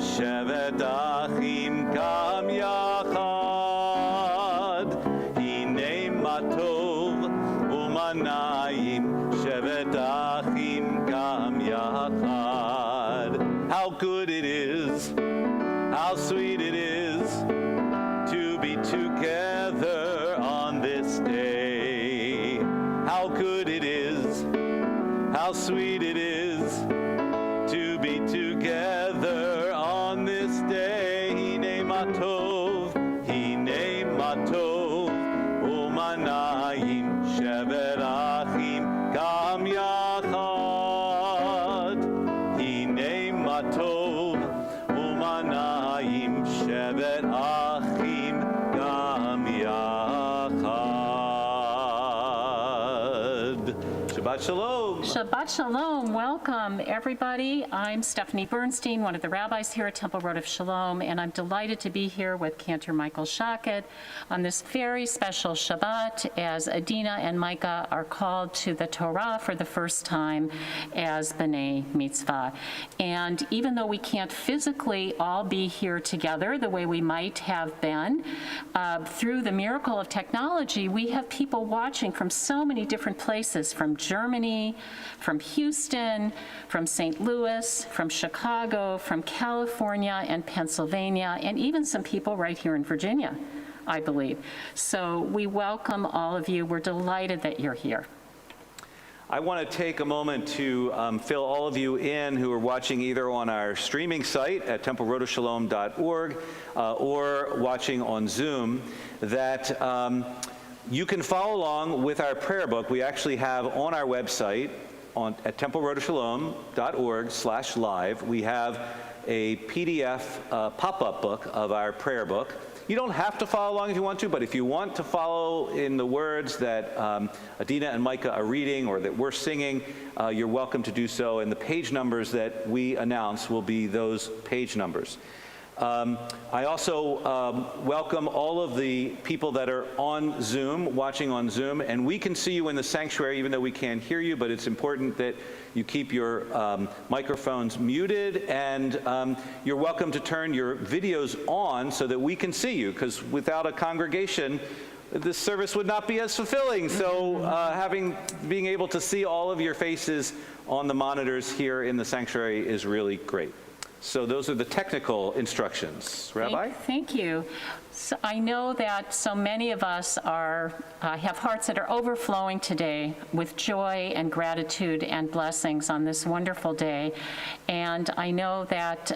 shevet achim gam yachad. Hinei ma tov umanayim, shevet achim gam yachad. How good it is, how sweet it is to be together on this day. How good it is, how sweet it is to be together on this day. Hinei ma tov umanayim, shevet achim gam yachad. Hinei ma tov umanayim, shevet achim gam yachad. Shabbat shalom. Shabbat Shalom. Welcome, everybody. I'm Stephanie Bernstein, one of the rabbis here at Temple Road of Shalom, and I'm delighted to be here with Cantor Michael Sheinkman on this very special Shabbat as Adina and Micah are called to the Torah for the first time as B'nai Mitzvah. And even though we can't physically all be here together the way we might have been, through the miracle of technology, we have people watching from so many different places, from Germany, from Houston, from St. Louis, from Chicago, from California and Pennsylvania, and even some people right here in Virginia, I believe. So we welcome all of you. We're delighted that you're here. I want to take a moment to fill all of you in who are watching either on our streaming site at templeroadofshalom.org or watching on Zoom, that you can follow along with our prayer book. We actually have on our website at templeroadofshalom.org/live, we have a PDF pop-up book of our prayer book. You don't have to follow along if you want to, but if you want to follow in the words that Adina and Micah are reading or that we're singing, you're welcome to do so. And the page numbers that we announce will be those page numbers. I also welcome all of the people that are on Zoom, watching on Zoom, and we can see you in the sanctuary even though we can't hear you, but it's important that you keep your microphones muted, and you're welcome to turn your videos on so that we can see you, because without a congregation, this service would not be as fulfilling. So being able to see all of your faces on the monitors here in the sanctuary is really great. So those are the technical instructions. Rabbi? Thank you. So I know that so many of us have hearts that are overflowing today with joy and gratitude and blessings on this wonderful day. And I know that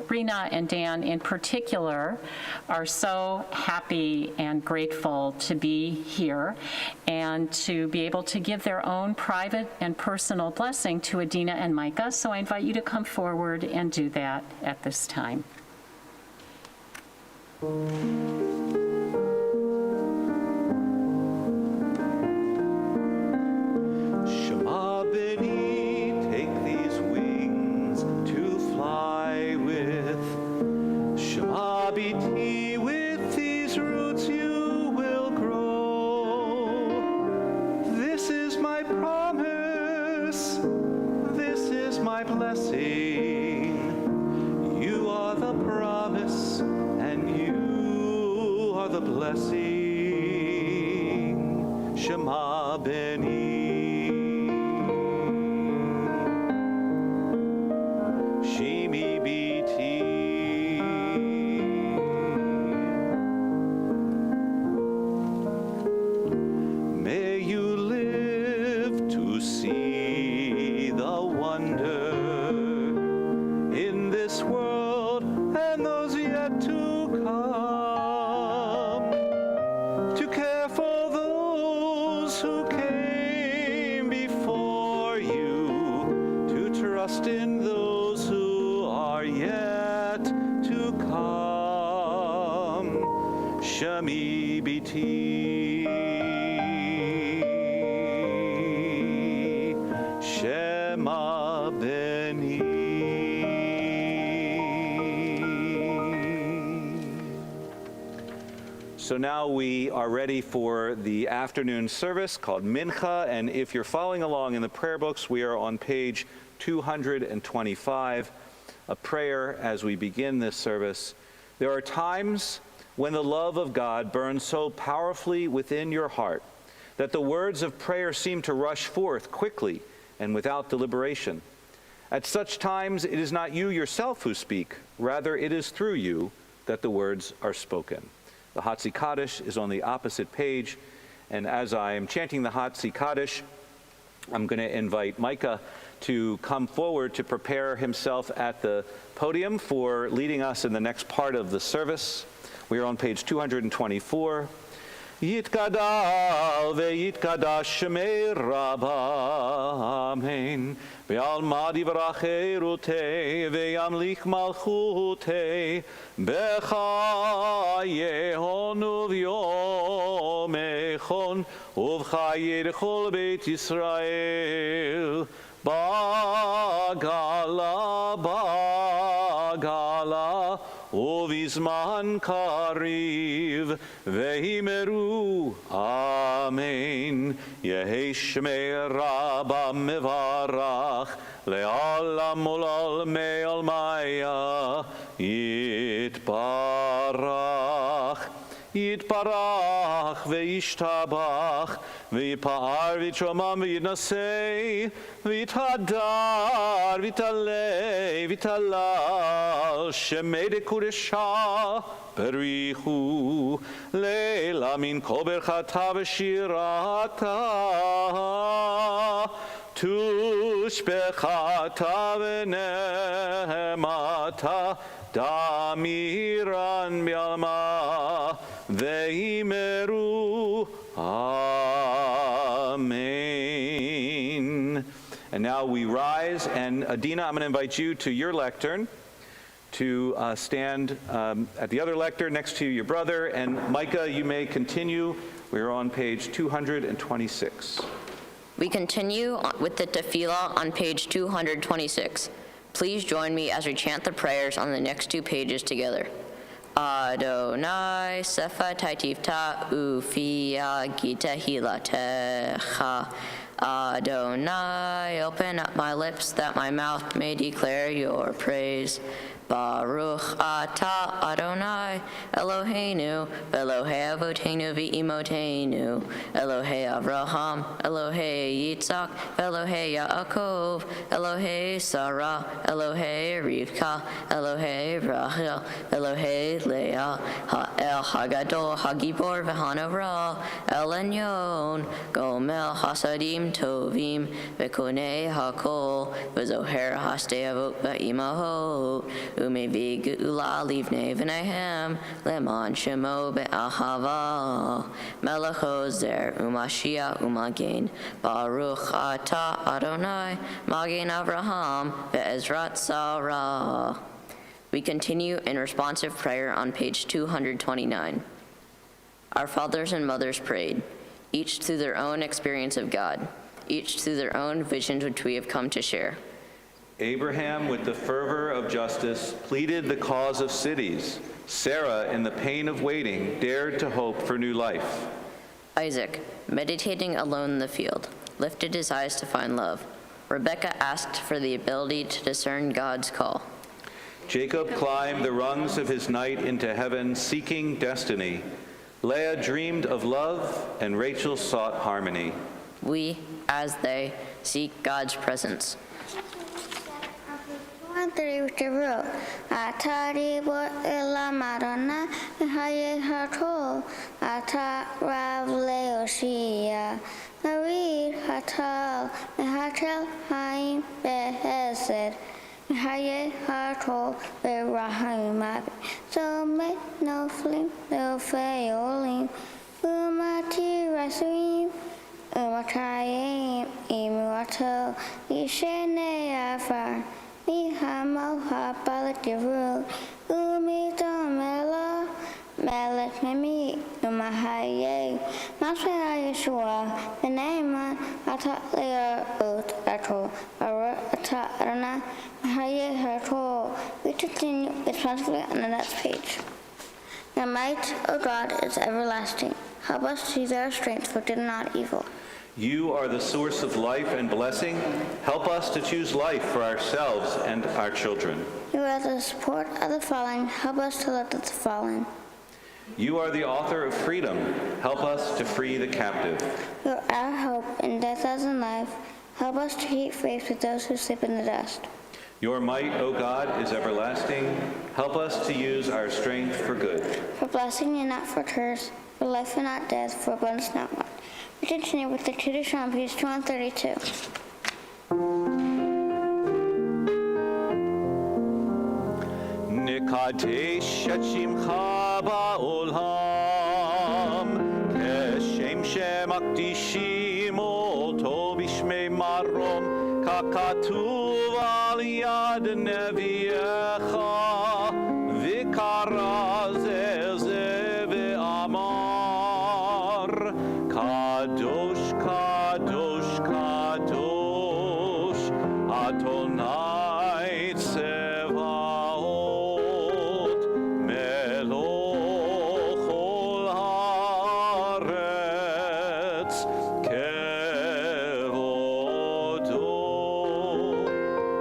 Rena and Dan in particular are so happy and grateful to be here and to be able to give their own private and personal blessing to Adina and Micah. So I invite you to come forward and do that at this time. Shema B'ni, take these wings to fly with. Shema B'ti, with these roots you will grow. This is my promise, this is my blessing. You are the promise, and you are the blessing. Shema B'ni. Shimi B'ti. May you live to see the wonder in this world and those yet to come, to care for those who came before you, to trust in those who are yet to come. Shemi B'ti, Shema B'ni. So now we are ready for the afternoon service called Mincha, and if you're following along in the prayer books, we are on page 225. a prayer as we begin this service. There are times when the love of God burns so powerfully within your heart that the words of prayer seem to rush forth quickly and without deliberation. At such times, it is not you yourself who speak, rather it is through you that the words are spoken. The Hatzi Kaddish is on the opposite page, and as I am chanting the Hatzi Kaddish, I'm going to invite Micah to come forward to prepare himself at the podium for leading us in the next part of the service. We are on page 224. Yitgadal ve'yitgadash shemei Rabba, Amen. Ve'alma divrach erutei ve'yamlich malchutei b'chayehon u'vyomechon u'v'chayei l'chol beit Yisrael bagala bagala Uvizman kariv vehimeru, Amen. Yehi shmei Rabba mevarach le'olam ulol me'ol maya yitbarach. Yitbarach ve'yishtabach ve'yipa'ar v'yitromam ve'yidnasei ve'yithadar v'yitalei v'yitalal shemei dekudesha berichu le'ela min kol berchata v'shirata tushbechata v'nehemata Damiran bialma vehimeru, Amen. And now we rise, and Adina, I'm going to invite you to your lectern to stand at the other lectern next to your brother, and Micah, you may continue. We're on page 226. We continue with the tefillah on page 226. Please join me as we chant the prayers on the next two pages together. Adonai sefatai tifta ufia gitahilatecha. Adonai, open up my lips that my mouth may declare your praise. Baruch atah Adonai Eloheinu Elohei Avotenu v'Imotenu Elohei Avraham Elohei Yitzhak Elohei Yaakov Elohei Sarah Elohei Rivka Elohei Rachel Elohei Leah Ha'el Hagadol Hagibor v'Hanavra El Elyon Gomel Hasadim Tovim V'Konei Hakol V'Zoher Hastei Avot v'Imahot Umevi Geula Livnei V'Nehem Leman Shemo Be'ahava Melech Ozer Umashiach Umagen Baruch Atah Adonai Magen Avraham Ve'ezrat Sarah. We continue in responsive prayer on page 229. Our fathers and mothers prayed, each through their own experience of God, each through their own visions which we have come to share. Abraham, with the fervor of justice, pleaded the cause of cities. Sarah, in the pain of waiting, dared to hope for new life. Isaac, meditating alone in the field, lifted his eyes to find love. Rebekah asked for the ability to discern God's call. Jacob climbed the rungs of his night into heaven, seeking destiny. Leah dreamed of love, and Rachel sought harmony. We, as they, seek God's presence. Atari bot ela marana haye hato ata ravle oshia marid hatal hatel haim behesed haye hato berahim so make no flim no fayolim umati rasuim umatayim imuato ishene afar Mihamo hapalatiru umitomela melet memi umahaye masaya Yeshua the name atalea ut ato arana haye hato. We continue responsibly on the next page. Your might, O God, is everlasting. Help us to use our strength for good and not evil. You are the source of life and blessing. Help us to choose life for ourselves and our children. You are the support of the fallen. Help us to lift up the fallen. You are the author of freedom. Help us to free the captive. You are our hope in death as in life. Help us to keep faith with those who sleep in the dust. Your might, O God, is everlasting. Help us to use our strength for good. For blessing and not for curse, for life and not death, for abundance not want. We continue with the Kiddushon, page 232. נקדש את שמך בעולם, כשם שמקדישים אותו בשמי מרום, ככתוב על יד נביאך, וקרא זה ואמר, קדוש, קדוש, קדוש, אדוני צבאות, מלוך כל הארץ, כבודו.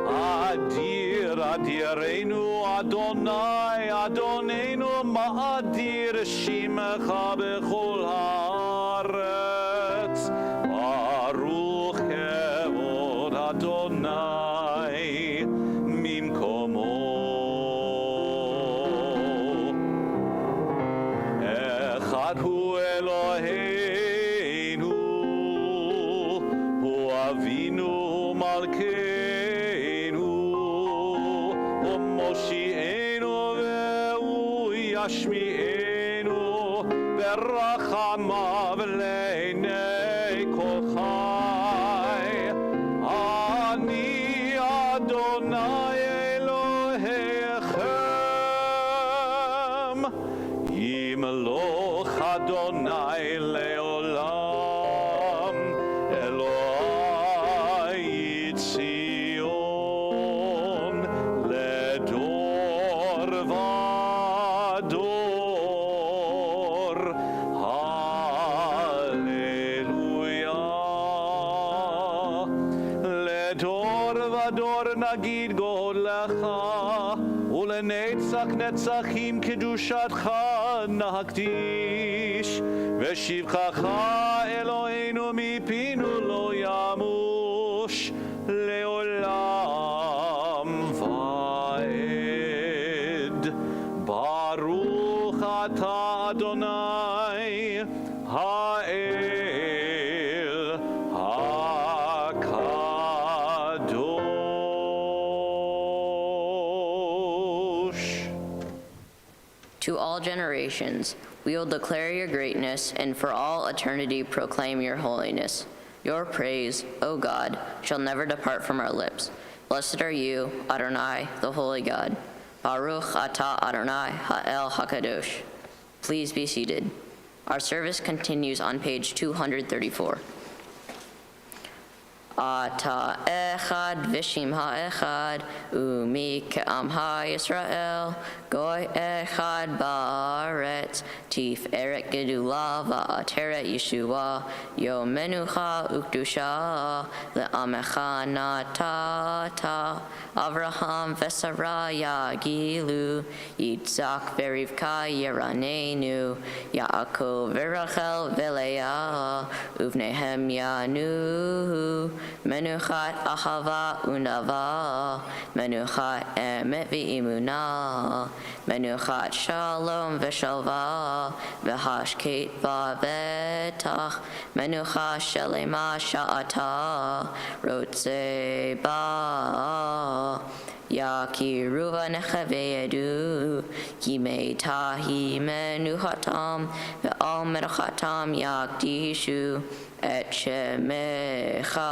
אדיר, אדירנו, אדוני, אדוננו, מאדיר שמך בכל הארץ. ברוך כבוד אדוני ממקומו. אחד הוא אלוהינו, הוא אבינו מלכנו, הוא מושיענו והוא ישמיענו, ורחמיו לעיני כל חי. אני אדוני אלוהיכם, ימלוך אדוני לעולם, אלוהי ציון לדור ודור. הללויה. לדור ודור נגיד גודלך, ולנצח נצחים קדושתך נקדיש, ושבחך אלוהינו מפינו לא ימוש לעולם ועד. ברוך אתה אדוני האל הקדוש. To all generations, we will declare your greatness, and for all eternity proclaim your holiness. Your praise, O God, shall never depart from our lips. Blessed are you, Adonai, the holy God. Baruch atah Adonai ha'el hakadosh. Please be seated. Our service continues on page 234. Ata echad v'shim ha'echad, umi ke'am ha'Yisrael, goy echad ba'aretz, tiferet gedula va'ateret Yeshua, yom menucha ukdusha, le'amecha natata, Avraham v'Sarah yagilu, Yitzhak v'Rivka yeranenu, Yaakov v'Rachel v'Leah, uvnehem yanu, Menuchat ahava unava, Menuchat emet v'imuna, Menuchat shalom v'shalva, v'hashket v'vetach, Menuchat shelema sha'ata, rotze ba. Yakiruva nechaveyedu, Yimei tahi menuchatam, ve'al menuchatam yakdishu, et shemecha.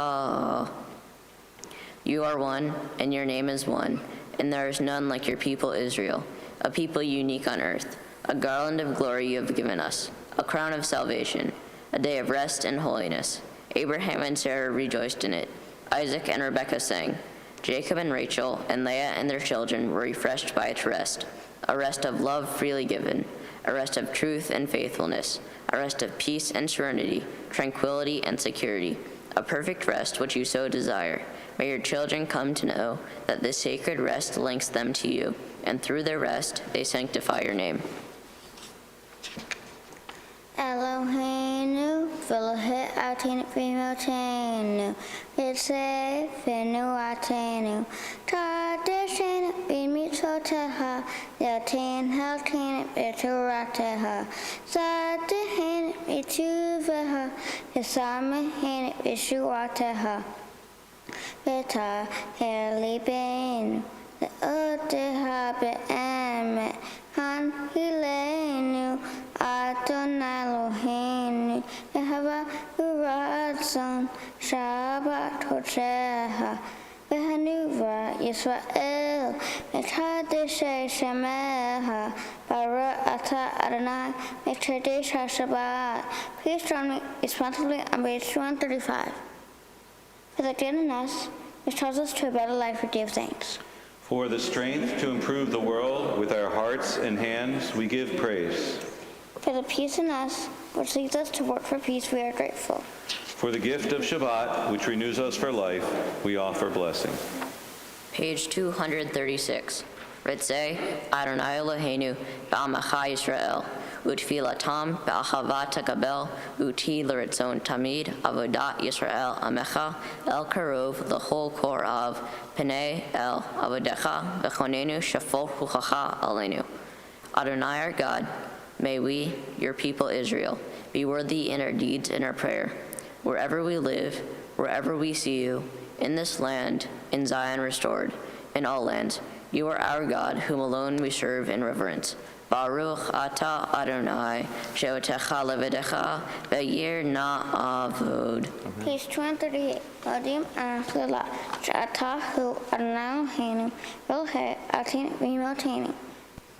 You are one, and your name is one, and there is none like your people Israel, a people unique on earth. A garland of glory you have given us, a crown of salvation, a day of rest and holiness. Abraham and Sarah rejoiced in it. Isaac and Rebekah sang. Jacob and Rachel and Leah and their children were refreshed by its rest, a rest of love freely given. a rest of truth and faithfulness, a rest of peace and serenity, tranquility and security, a perfect rest which you so desire. May your children come to know that this sacred rest links them to you, and through their rest, they sanctify your name. Eloheinu, v'lohe atenu v'imotenu, v'tzeh v'nuatenu, ta'adeshenu b'mitzvoteha, yaten haltenu b'torateha, zadehenu b'tuveha, v'samehenu b'shuateha, v'taher libeinu, v'odeha b'emet, hanhilenu, Adonai Eloheinu, Yehava Uratzon, Shabbat Hocheha, V'hanuva Yisrael, V'tadeshe Shemeha, Baruch Ata Adonai, V'tadesh HaShabbat. Please join me responsibly on page 235. For the good in us, which tells us to a better life, we give thanks. For the strength to improve the world with our hearts and hands, we give praise. For the peace in us, which leads us to work for peace, we are grateful. For the gift of Shabbat, which renews us for life, we offer blessing. Page 236. Ritzeh Adonai Eloheinu ba'amacha Yisrael, utfilatam ba'achava takabel, uti l'ritzon tamid avodat Yisrael amecha el karov l'chol kor av, penei el avodecha v'chonenu shafol ruchacha aleinu. Adonai our God, may we, your people Israel, be worthy in our deeds and our prayer. Wherever we live, wherever we see you, in this land, in Zion restored, in all lands, you are our God, whom alone we serve in reverence. Baruch Ata Adonai, Sheotecha Leviticus, Ve'yir Na'avod. Page 238. Modim Anachila, Sh'ata Hu Adonai Eloheinu, V'lohe Atenu V'imotenu.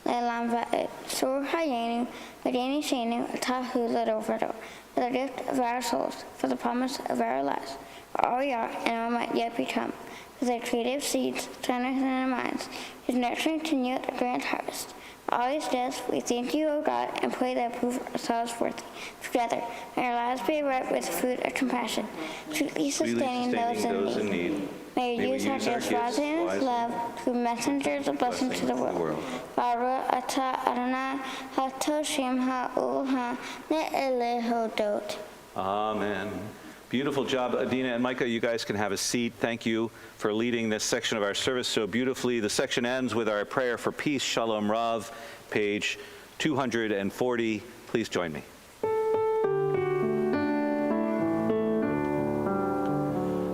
Le'elam va'ed, Sur Hayenu, V'deni Shenu, Atahu L'dor V'dor, for the gift of our souls, for the promise of our lives, for all we are and all might yet become, for the creative seeds planted in our minds, whose nurturing to yield a grand harvest. For all these days, we thank you, O God, and pray that prove ourselves worthy. Together, may our lives be ripe with fruit of compassion, sweetly sustaining those in need. May you use our gifts wisely in His love to be messengers of blessing to the world. Baruch Ata Adonai HaToshim HaUlha Ne'elehodot. Amen. Beautiful job, Adina and Micah. You guys can have a seat. Thank you for leading this section of our service so beautifully. The section ends with our prayer for peace, Shalom Rav, page 240. Please join me.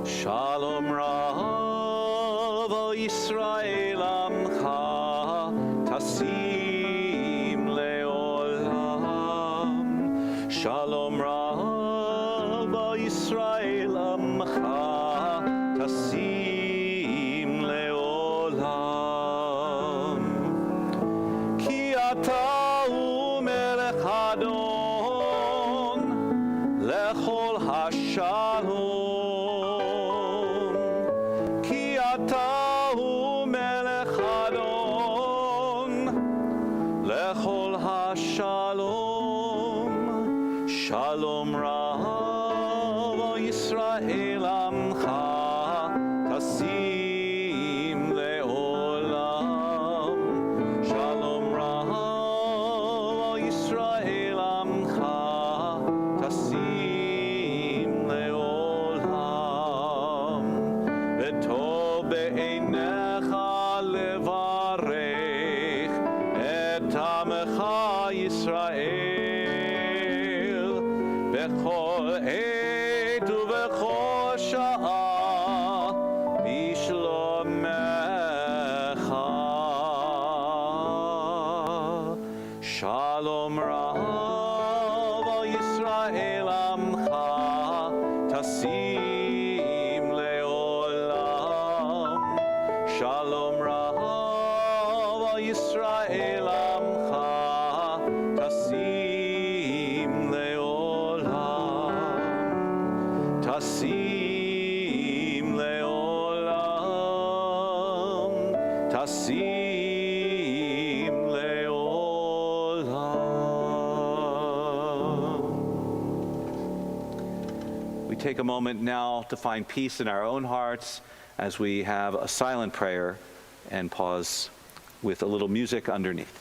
Shalom Rav, O Yisrael Amcha, Tasim Leolam. Shalom Rav, O Yisrael Amcha, Tasim Leolam. Ki ata hu melech Adon, lechol hashalom. Shalom Rav, O Yisrael Amcha, Tasim Leolam. Shalom Rav, O Yisrael Amcha, Tasim Leolam. V'tov be'einecha levarech et Amecha Yisrael. Bechol עת ובכל שעה בשלומך. שלום רב, O Yisrael Amcha, Tasim Leolam. Shalom rab, O Yisrael Amcha, Tasim Leolam. Tasim Leolam. Tasim Leolam. take a moment now to find peace in our own hearts as we have a silent prayer and pause with a little music underneath.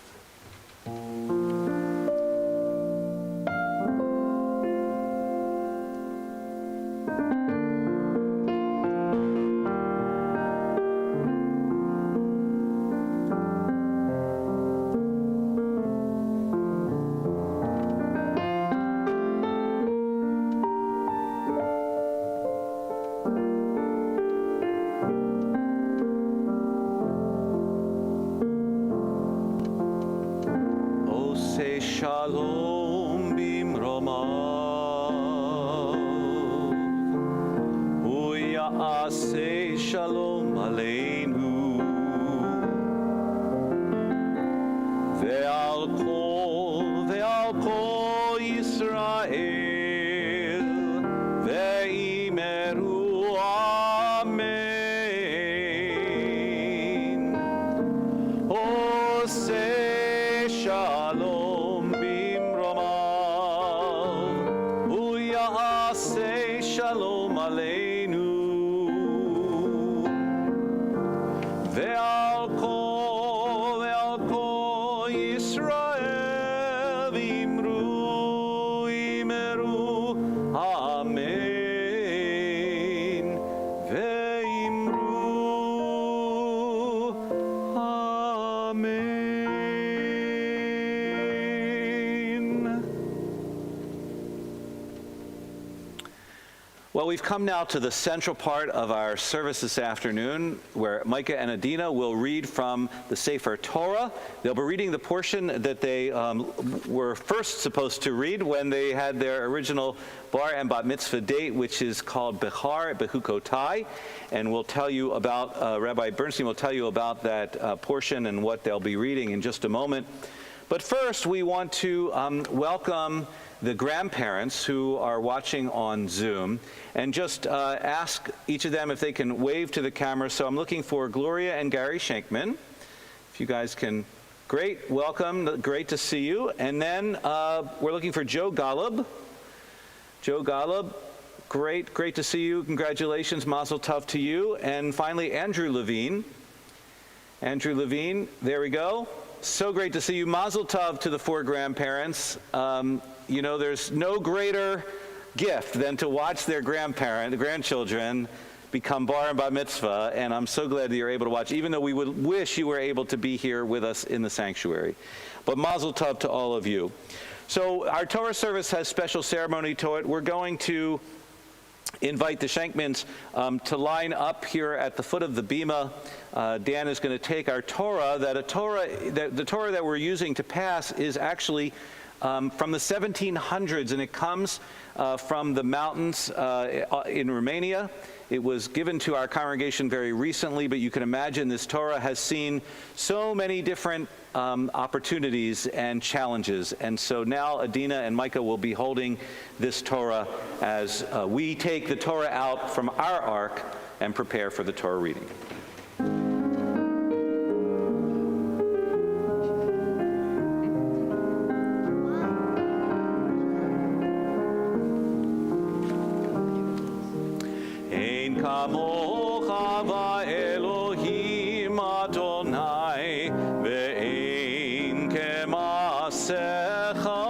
Shalom bimromav, hu ya'aseh shalom aleinu, ve'al kol Yisrael, ve'imeru amen. Oseh shalom Shalom aleinu, ve'al kol Yisrael imeru amen, ve'imru amen. Well, we've come now to the central part of our service this afternoon, where Micah and Adina will read from the Sefer Torah. They'll be reading the portion that they were first supposed to read when they had their original bar and bat mitzvah date, which is called Bechar Behukotai. And we'll tell you about, Rabbi Bernstein will tell you about that portion and what they'll be reading in just a moment. But first, we want to welcome the grandparents who are watching on Zoom, and just ask each of them if they can wave to the camera. So I'm looking for Gloria and Gary Sheinkman. If you guys can, great, welcome, great to see you. And then we're looking for Joe Golub. Joe Golub, great to see you. Congratulations, Mazel Tov to you. And finally, Andrew Levine. Andrew Levine, there we go. So great to see you. Mazel Tov to the four grandparents. You know, there's no greater gift than to watch their grandchildren become bar and bat mitzvah, and I'm so glad that you're able to watch, even though we would wish you were able to be here with us in the sanctuary. But mazel tov to all of you. So our Torah service has special ceremony to it. We're going to invite the Sheinkmans to line up here at the foot of the bima. Dan is going to take our Torah. The Torah that we're using to pass is actually from the 1700s, and it comes from the mountains in Romania. It was given to our congregation very recently, but you can imagine this Torah has seen so many different opportunities and challenges. And so now Adina and Micah will be holding this Torah as we take the Torah out from our ark and prepare for the Torah reading. Kamocha va'Elohim Adonai ve'ein kemasecha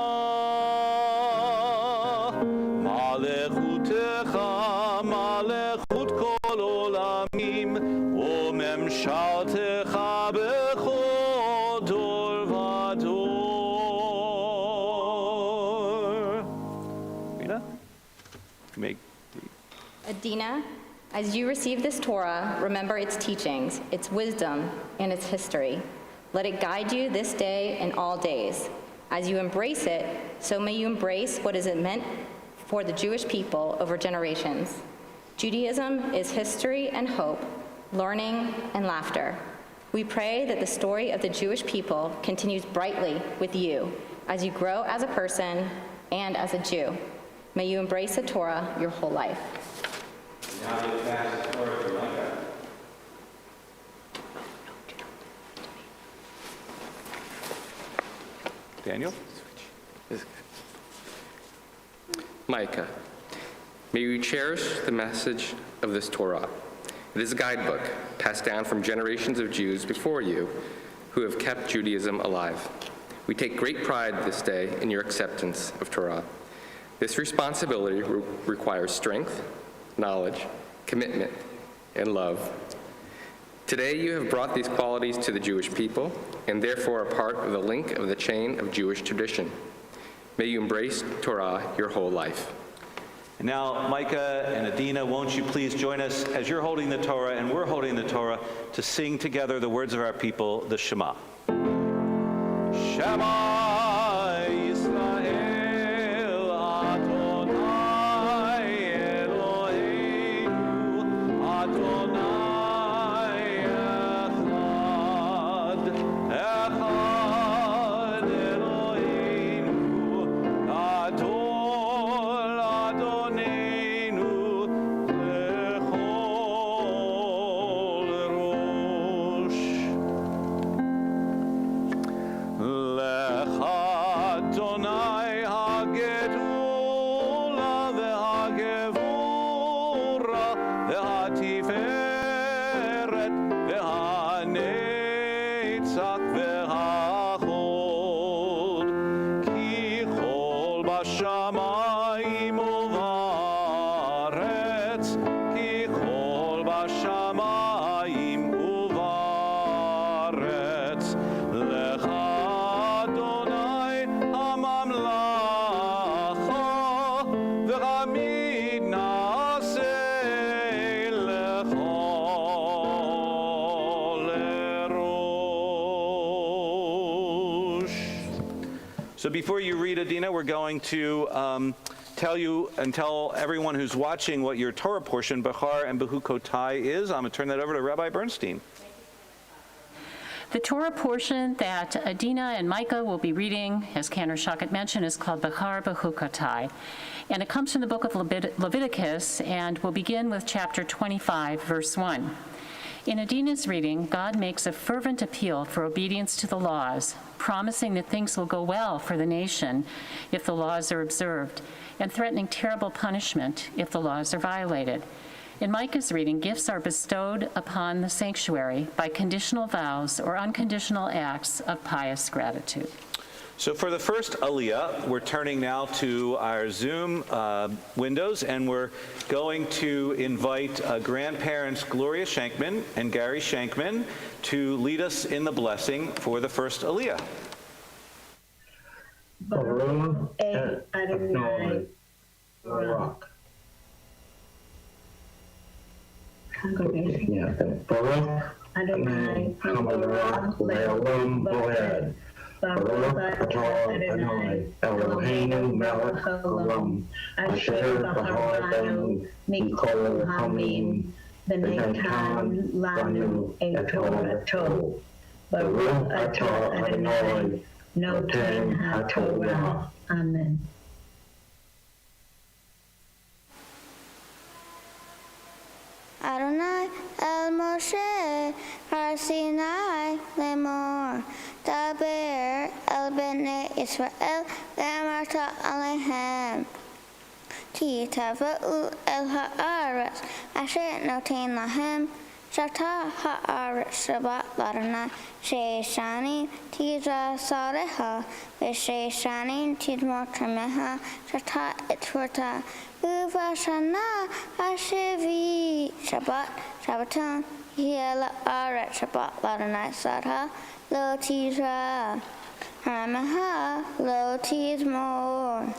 malechutecha malechut kol olamim u'memshaltecha bechol dor v'dor. Rita, make Adina, as you receive this Torah, remember its teachings, its wisdom, and its history. Let it guide you this day and all days. As you embrace it, so may you embrace what is meant for the Jewish people over generations. Judaism is history and hope, learning and laughter. We pray that the story of the Jewish people continues brightly with you as you grow as a person and as a Jew. May you embrace the Torah your whole life. Now you pass the Torah to Micah. Daniel? Micah, May we cherish the message of this Torah. It is a guidebook passed down from generations of Jews before you who have kept Judaism alive. We take great pride this day in your acceptance of Torah. This responsibility requires strength, knowledge, commitment, and love. Today you have brought these qualities to the Jewish people and therefore are part of the link of the chain of Jewish tradition. May you embrace Torah your whole life. And now, Micah and Adina, won't you please join us as you're holding the Torah and we're holding the Torah to sing together the words of our people, the Shema. Shema Yisrael Adonai Eloheinu Adonai Echad Eloheinu Adol Adoneinu Lechol Rosh Lech Adonai HaGedula VeHaGevura VeHaTiferet VeHaNetzach VeHaChod Ki Chol Bashamayim Uvaretz Ki Chol Bashamayim Uvaretz Lech Adonai HaMamlacha V'Chamid Na'aseh Lechol Erosh. So before you read, Adina, we're going to tell you and tell everyone who's watching what your Torah portion, Bechar and Behukotai, is. I'm going to turn that over to Rabbi Bernstein. The Torah portion that Adina and Micah will be reading, as Cantor Shochet mentioned, is called Bechar Behukotai. And it comes from the book of Leviticus, and we'll begin with chapter 25, verse 1. In Adina's reading, God makes a fervent appeal for obedience to the laws, promising that things will go well for the nation if the laws are observed, and threatening terrible punishment if the laws are violated. In Micah's reading, gifts are bestowed upon the sanctuary by conditional vows or unconditional acts of pious gratitude. So for the first Aliyah, we're turning now to our Zoom windows, and we're going to invite grandparents Gloria Sheinkman and Gary Sheinkman to lead us in the blessing for the first Aliyah. Baruch Adonai Baruch. Congregation. Baruch Adonai Baruch Le'olam Bo'ed. Baruch atah Adonai Eloheinu melech haolam asher b'haranu mikol hamim v'natan lanu et Torato. Baruch atah Adonai noten haTorah. Amen. Adonai El Moshe Har Sinai Lemor Daber El B'nai Israel Ve'amarta Alehem Titava'u El Ha'aretz Asher Noten Lahem Shata Ha'aretz Shabbat L'Adonai Sheish Shanim Tizra Sareha V'Sheish Shanim Tidmor Tremeha Shata Etvorta Uvashana Hashevi Shabbat Shabbaton Yela Aret Shabbat L'Adonai Sarha Lo Tizra Hamaha Lo Tizmor.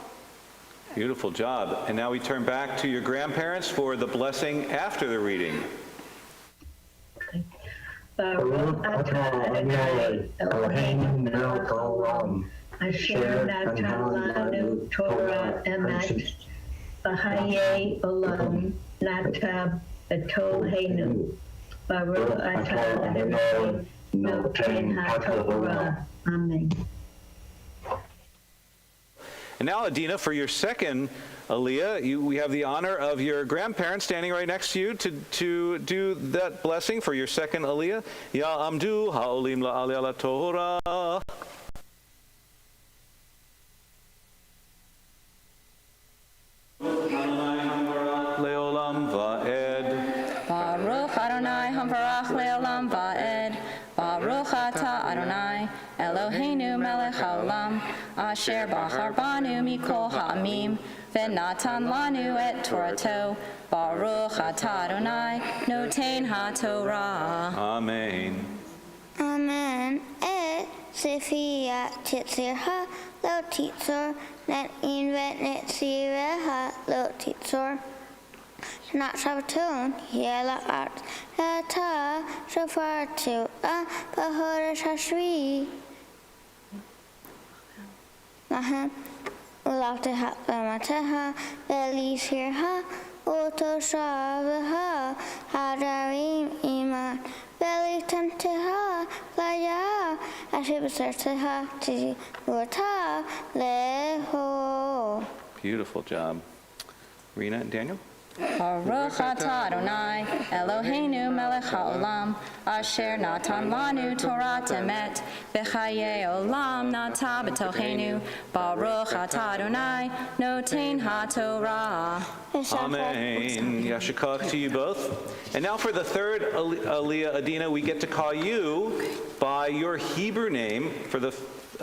Beautiful job. And now we turn back to your grandparents for the blessing after the reading. Baruch atah Adonai Eloheinu melech haolam asher natan lanu Torah emet v'hayei olam natav b'toheinu. Baruch atah Adonai noten haTorah. Amen. And now, Adina, for your second Aliyah, we have the honor of your grandparents standing right next to you to do that blessing for your second Aliyah. Ya amdu ha'olim la'aliyah la'Torah. Adonai haolam, asher bahar banu mikol ha'amim, v'natan lanu et Torato, Baruch atah Adonai, noten ha'Torah. Amen. Amen. Et Sifia Titzirha Lo Titzor Net Invet Net Sireha Lo Titzor Not Shabbaton Yela Art Ata Shafartu A Bahora Shashri Lahem Ulafteha Lamateha Belishirha Oto Shavaha Hadarim Iman Beliftanteha Playa Ashibasarteha Tiwata Leho. Beautiful job. Rena and Daniel? Baruch atah Adonai, Eloheinu melech haolam, asher natan lanu Torah emet, v'chayei olam nata b'tochenu, Baruch atah Adonai, noten ha'Torah. Amen. Yashikach to you both. And now for the third Aliyah, Adina, we get to call you by your Hebrew name for the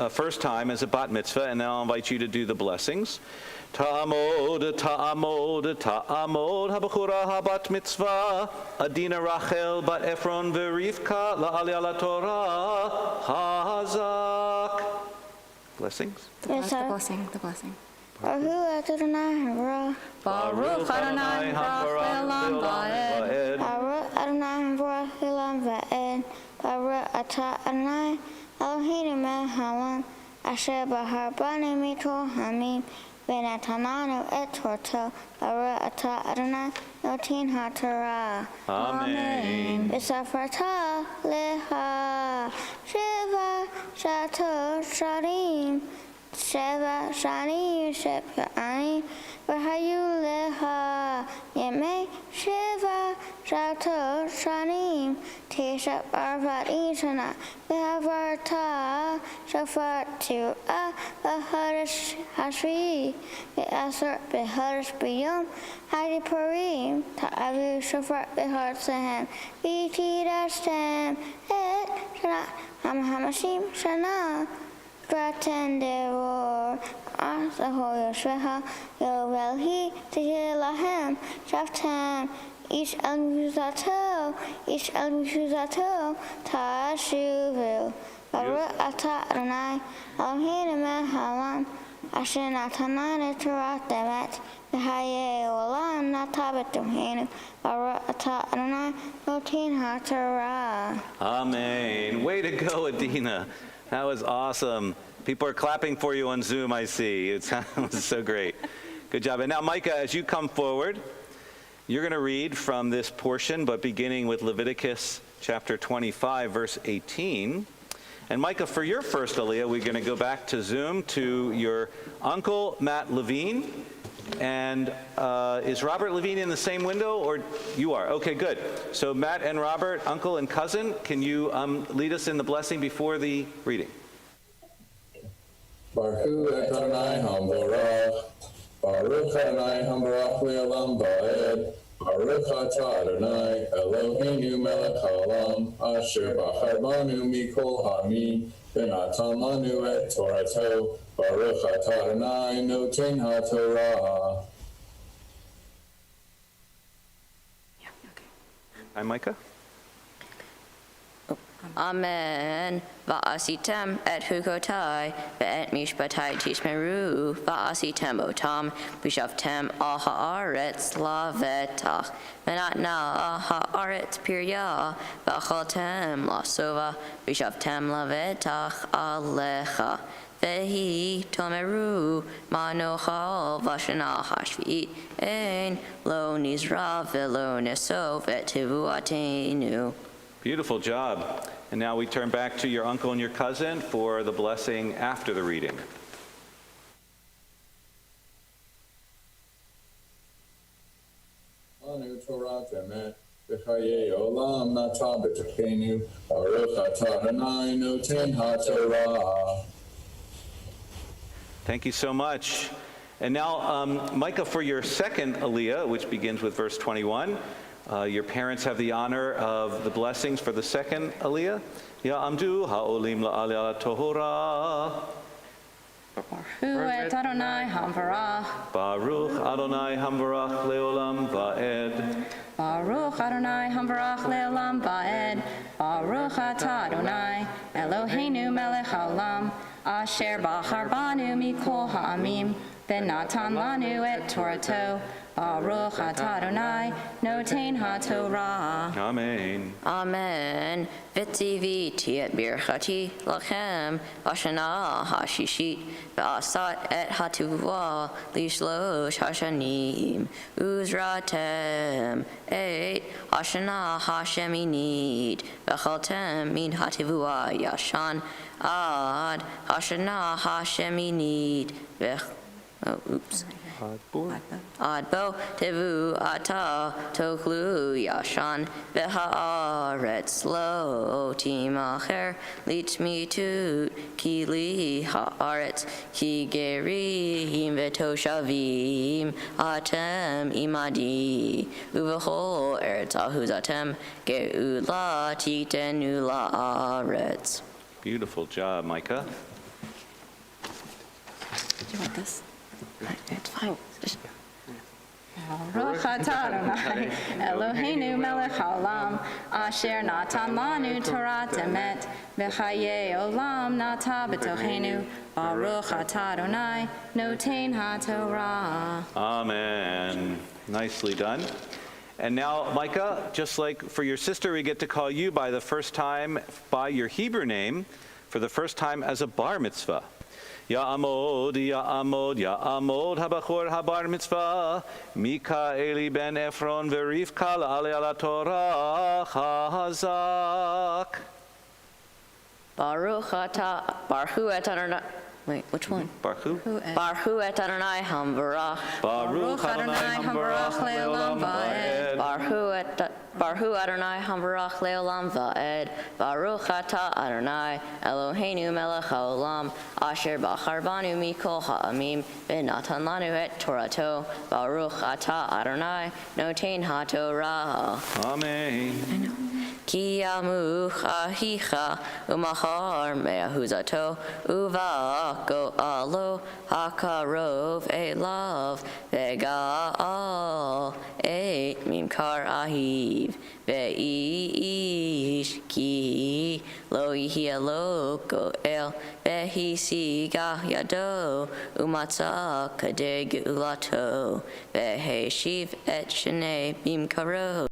first time as a bat mitzvah, and then I'll invite you to do the blessings. Ta'amod, ta'amod, ta'amod, habachura habat mitzvah, Adina Rachel bat Ephron v'Rivka la'aliyah laTorah hazak. Blessings. The blessing. Baruch Adonai Hara. Baruch Adonai Ha'olam va'ed. Baruch Adonai Ha'olam va'ed. Baruch atah Adonai Eloheinu melech haolam, asher bahar banu mikol ha'amim, v'natan lanu et Torato. Baruch atah Adonai noten ha'Torah. Amen. V'safarta lecha Sheva shatot sharim. Sheva shanim shep'anim v'hayu lecha yemei Sheva shatot shanim Tesha arva'in shana v'havarta shafartu b'chodesh hashvi v'asar b'chodesh b'yom hadipurim ta'avu shafar b'hartzehem v'tidashtem et shana hamashim shana Pratendevor Asaho Yoshveha Yovelhi Tehelahem Shaftam Ish Al-Muzato Tashuvu Baruch atah Adonai Eloheinu melech haolam asher natan lanu Torah emet v'chayei olam nata b'tochenu Baruch atah Adonai noten ha'Torah. Amen. Way to go, Adina. That was awesome. People are clapping for you on Zoom, I see. It was so great. Good job. And now, Micah, as you come forward, you're going to read from this portion, but beginning with Leviticus chapter 25, verse 18. And Micah, for your first Aliyah, we're going to go back to Zoom to your uncle, Matt Levine. And is Robert Levine in the same window, or you are? Okay, good. So Matt and Robert, uncle and cousin, can you lead us in the blessing before the reading? Baruch Adonai Hamborach, Baruch Adonai Hamborach le'olam va'ed, Baruch atah Adonai Eloheinu melech haolam, asher bachar banu mikol ha'amim, v'natan lanu et Torato, Baruch atah Adonai noten ha'Torah. Hi, Micah. Amen. Va'asitem et hukotai ve'et mishpatai tishmeru va'asitem otam v'shavtem al ha'aretz lavetach v'natna ha'aretz pirya v'achaltem lasova v'shavtem lavetach alecha vehi tomeru manochal v'shana hashvit ein lo nizra ve'lo neso ve'tivuatenu. Beautiful job. And now we turn back to your uncle and your cousin for the blessing after the reading. Anu Torah emet, v'chayei olam nata b'tochenu, Baruch atah Adonai noten ha'Torah. Thank you so much. And now, Micah, for your second Aliyah, which begins with verse 21, your parents have the honor of the blessings for the second Aliyah. Ya'amdu ha'olim la'aliyah Torah. Baruch et Adonai Hamvarach. Baruch Adonai Hamvarach Leolam Va'ed. Baruch Adonai Hamvarach Leolam Va'ed. Baruch atah Adonai Eloheinu melech haolam. Asher bachar banu mikol ha'amim. V'natan lanu et Torato. Baruch atah Adonai noten ha'torah. Amen. Amen. V'tziviti et birchati lachem b'shana hashishit v'asat et hatuvah lishlosh hashanim uzratem et hashana hasheminit v'chaltem min hativua yashan ad hashana hasheminit Adbo tevu ata toklu yashan v'haaretz lo timacher litzmitut ki li haaretz ki gerim v'toshavim atem imadi uv'chol eretz ahuzatem geula titenu la'aretz. Beautiful job, Micah. Do you want this? It's fine. Just Baruch atah Adonai Eloheinu melech haolam asher natan lanu Torah emet v'chayei olam nata b'tochenu Baruch atah Adonai noten ha'torah. Amen. Nicely done. And now, Micah, just like for your sister, we get to call you by the first time by your Hebrew name for the first time as a bar mitzvah. Ya'amod, Ya'amod, Ya'amod, Habachor, Habar Mitzvah, Mikaeli ben Ephron, Verivka, La'ale ala Torah, Chazak. Baruch atah, Baruch et Adonai. Wait, which one? Baruch. Baruch et Adonai Hamvarach. Baruch Adonai Hamvarach Leolam Va'ed. Baruch Adonai Hamvarach Leolam Va'ed. Baruch atah Adonai Eloheinu melech haolam asher bachar banu mikol ha'amim v'natan lanu et Torato. Baruch atah Adonai noten ha'torah. Amen. Ki yamucha hicha umachar me'ahuzato uva'ako alo hakarov elav ve'ga'al et mimkar ahiv ve'ish ki lo yihia lo go'el ve'hisiga yado umatzah kadei geulato ve'heshiv et shnei mimkaro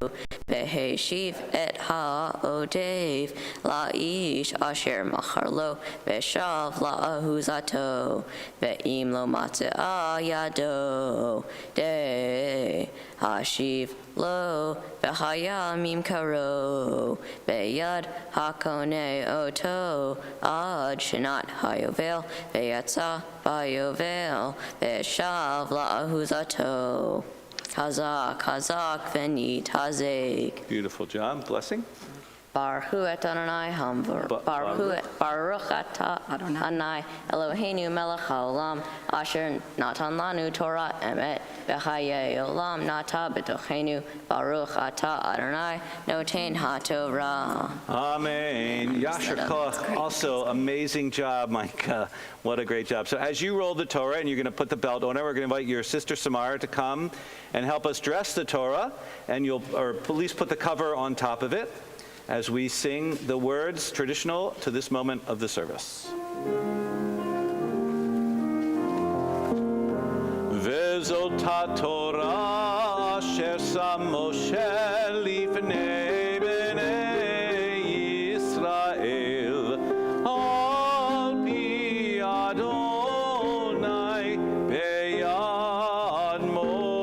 ve'heshiv et ha'odev la'ish asher machar lo ve'shav la'ahuzato ve'im lo matzah yado de hashiv lo ve'haya mimkaro ve'yad hakone oto ad shenat hayovel ve'yatza bayovel ve'shav la'ahuzato. Chazak, Chazak, v'ni tazek. Beautiful job. Blessing. Baruch et Adonai Baruch atah Adonai Eloheinu melech haolam asher natan lanu Torah emet v'chayei olam nata b'tochenu Baruch atah Adonai noten ha'torah. Amen. Yasher koach. Also, amazing job, Micah. What a great job. So as you roll the Torah and you're going to put the belt on it, we're going to invite your sister Samara to come and help us dress the Torah, and or at least put the cover on top of it as we sing the words traditional to this moment of the service. Vezot HaTorah asher sam Moshe lifnei bnei Yisrael al pi Adonai beyad Moshe.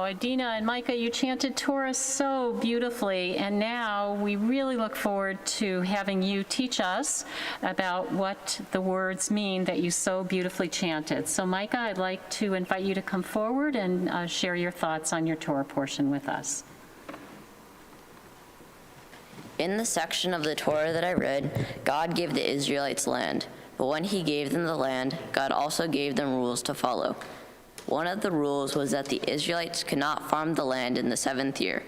Adina and Micah, you chanted Torah so beautifully, and now we really look forward to having you teach us about what the words mean that you so beautifully chanted. So Micah, I'd like to invite you to come forward and share your thoughts on your Torah portion with us. In the section of the Torah that I read, God gave the Israelites land, but when he gave them the land, God also gave them rules to follow. One of the rules was that the Israelites could not farm the land in the 7th year.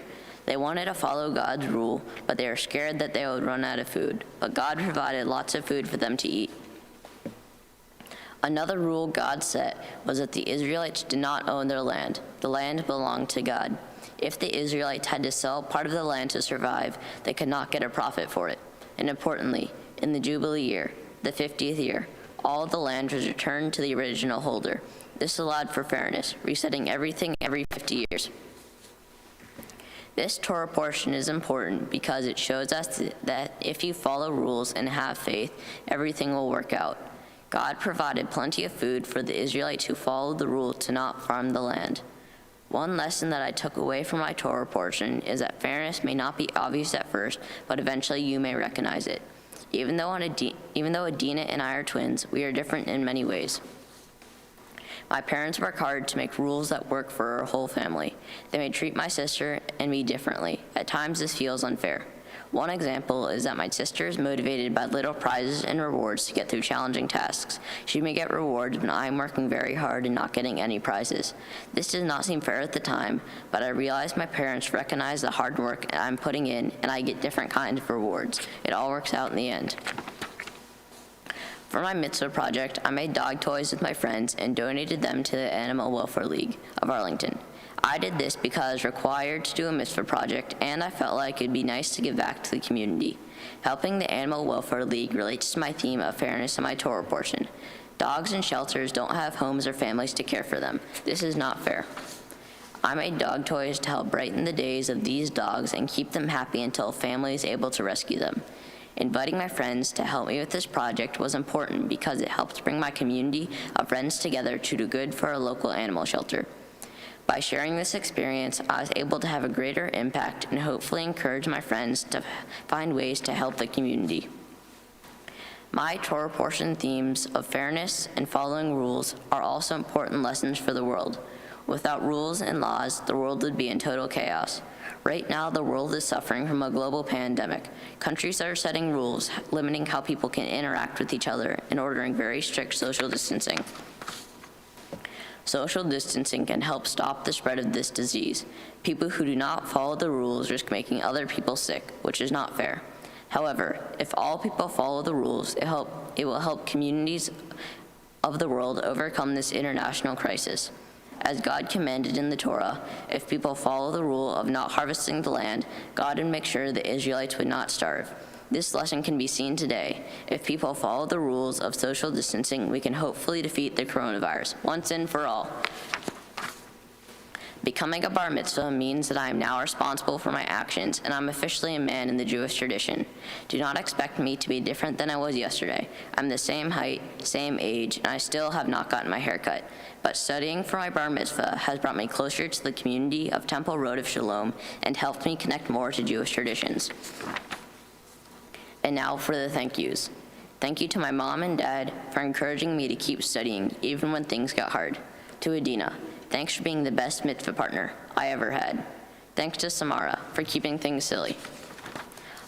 They wanted to follow God's rule, but they were scared that they would run out of food. But God provided lots of food for them to eat. Another rule God set was that the Israelites did not own their land. The land belonged to God. If the Israelites had to sell part of the land to survive, they could not get a profit for it. And importantly, in the Jubilee year, the 50th year, all of the land was returned to the original holder. This allowed for fairness, resetting everything every 50 years. This Torah portion is important because it shows us that if you follow rules and have faith, everything will work out. God provided plenty of food for the Israelites who followed the rule to not farm the land. One lesson that I took away from my Torah portion is that fairness may not be obvious at first, but eventually you may recognize it. Even though Adina and I are twins, we are different in many ways. My parents work hard to make rules that work for our whole family. They may treat my sister and me differently. At times this feels unfair. One example is that my sister is motivated by little prizes and rewards to get through challenging tasks. She may get rewards when I'm working very hard and not getting any prizes. This does not seem fair at the time, but I realize my parents recognize the hard work I'm putting in, and I get different kinds of rewards. It all works out in the end. For my Mitzvah Project, I made dog toys with my friends and donated them to the Animal Welfare League of Arlington. I did this because I was required to do a Mitzvah Project, and I felt like it'd be nice to give back to the community. Helping the Animal Welfare League relates to my theme of fairness in my Torah portion. Dogs in shelters don't have homes or families to care for them. This is not fair. I made dog toys to help brighten the days of these dogs and keep them happy until a family is able to rescue them. Inviting my friends to help me with this project was important because it helped bring my community of friends together to do good for a local animal shelter. By sharing this experience, I was able to have a greater impact and hopefully encourage my friends to find ways to help the community. My Torah portion themes of fairness and following rules are also important lessons for the world. Without rules and laws, the world would be in total chaos. Right now, the world is suffering from a global pandemic. Countries are setting rules, limiting how people can interact with each other and ordering very strict social distancing. Social distancing can help stop the spread of this disease. People who do not follow the rules risk making other people sick, which is not fair. However, if all people follow the rules, it will help communities of the world overcome this international crisis. As God commanded in the Torah, if people follow the rule of not harvesting the land, God would make sure the Israelites would not starve. This lesson can be seen today. If people follow the rules of social distancing, we can hopefully defeat the coronavirus once and for all. Becoming a bar mitzvah means that I am now responsible for my actions, and I'm officially a man in the Jewish tradition. Do not expect me to be different than I was yesterday. I'm the same height, same age, and I still have not gotten my hair cut. But studying for my bar mitzvah has brought me closer to the community of Temple Road of Shalom and helped me connect more to Jewish traditions. And now for the thank yous. Thank you to my mom and dad for encouraging me to keep studying even when things got hard. To Adina, thanks for being the best mitzvah partner I ever had. Thanks to Samara for keeping things silly.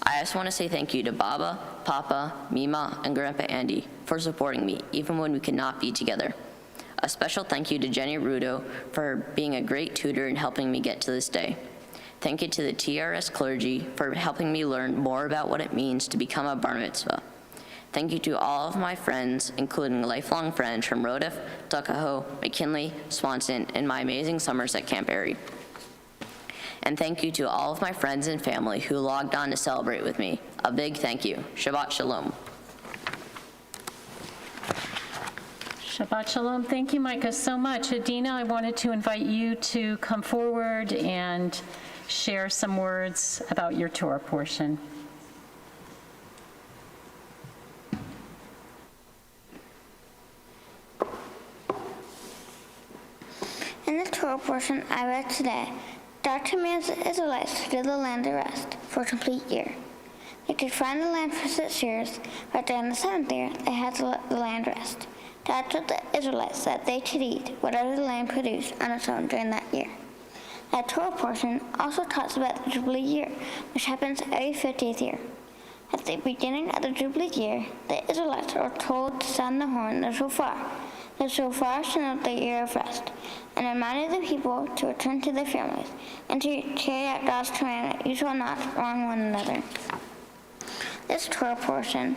I just want to say thank you to Baba, Papa, Mima, and Grandpa Andy for supporting me even when we could not be together. A special thank you to Jenny Rudo for being a great tutor and helping me get to this day. Thank you to the TRS clergy for helping me learn more about what it means to become a bar mitzvah. Thank you to all of my friends, including lifelong friends from Rodef, Tuckahoe, McKinley, Swanson, and my amazing summers at Camp Airy. And thank you to all of my friends and family who logged on to celebrate with me. A big thank you. Shabbat Shalom. Shabbat Shalom. Thank you, Micah, so much. Adina, I wanted to invite you to come forward and share some words about your Torah portion. In the Torah portion I read today, God commands the Israelites to give the land a rest for a complete year. They could find the land for 6 years, but during the 7th year, they had to let the land rest. God told the Israelites that they should eat whatever the land produced on its own during that year. That Torah portion also talks about the Jubilee year, which happens every 50th year. At the beginning of the Jubilee year, the Israelites are told to sound the horn, the shofar. the shofar sounded the year of rest, and reminded the people to return to their families and to carry out God's command that you shall not wrong one another. This Torah portion